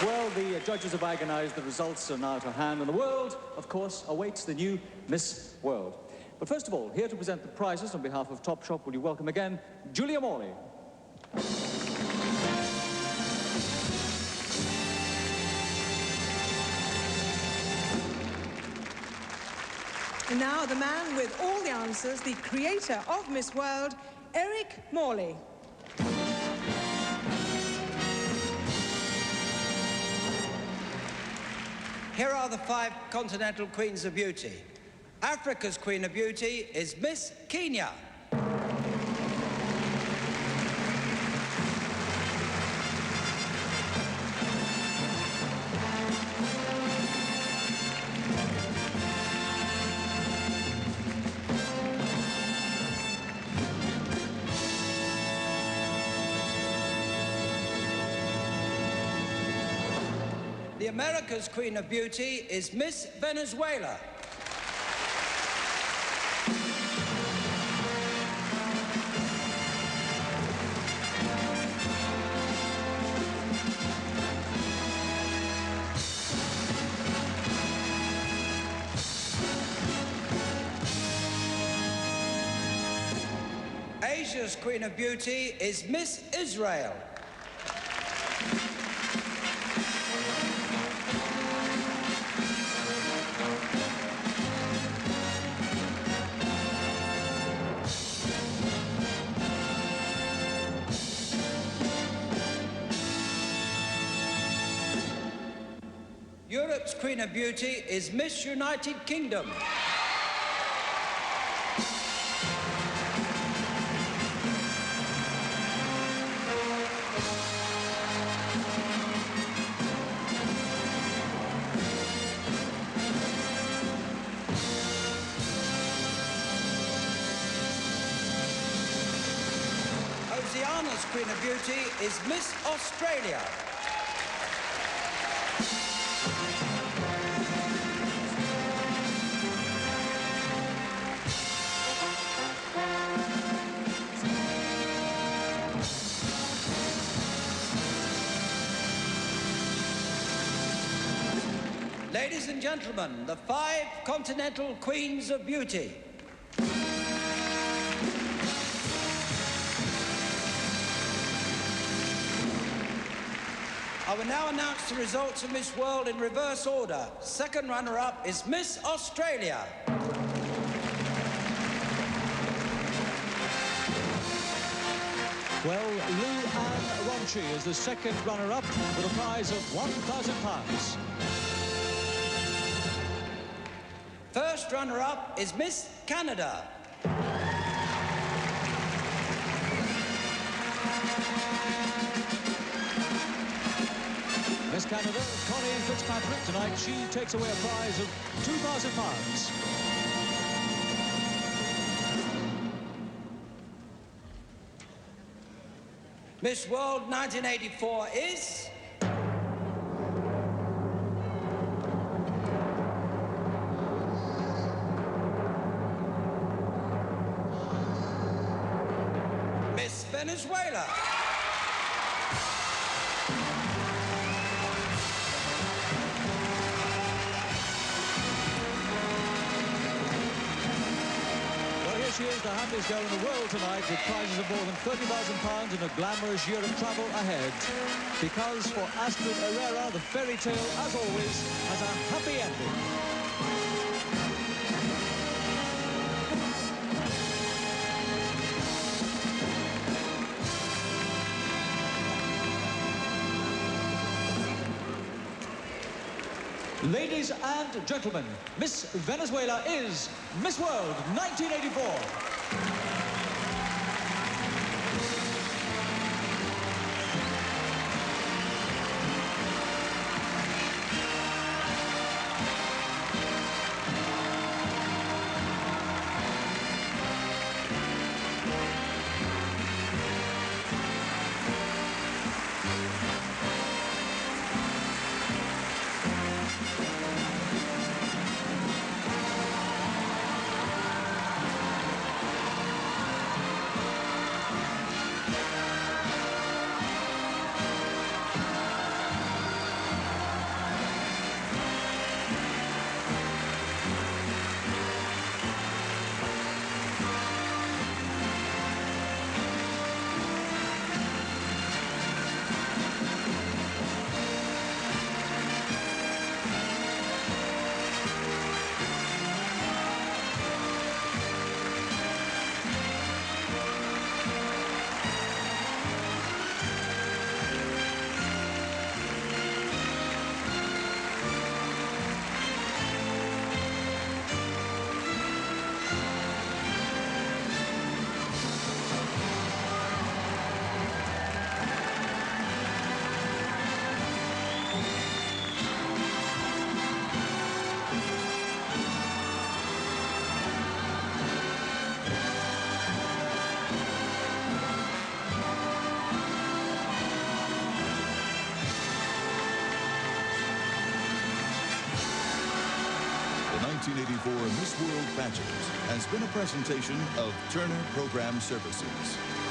Well, the judges have agonized. The results are now to hand, and the world, of course, awaits the new Miss World. But first of all, here to present the prizes on behalf of Topshop, will you welcome again Julia Morley. And now the man with all the answers, the creator of Miss World, Eric Morley. Here are the 5 continental queens of beauty. Africa's Queen of Beauty is Miss Kenya. The America's Queen of Beauty is Miss Venezuela. Asia's Queen of Beauty is Miss Israel. Europe's Queen of Beauty is Miss United Kingdom. Oceania's Queen of Beauty is Miss Australia. Ladies and gentlemen, the 5 continental queens of beauty. I will now announce the results of Miss World in reverse order. Second runner-up is Miss Australia. Well, Louk and Ronchi is the second runner-up with a prize of £1,000. First runner-up is Miss Canada. Miss Canada, Connie Fitzpatrick, tonight she takes away a prize of £2,000. Miss World 1984 is... Miss Venezuela. She is the happiest girl in the world tonight, with prizes of more than £30,000 and a glamorous year of travel ahead. Because for Astrid Herrera, the fairy tale, as always, has a happy ending. Ladies and gentlemen, Miss Venezuela is Miss World 1984. The 1984 Miss World Pageant has been a presentation of Turner Program Services.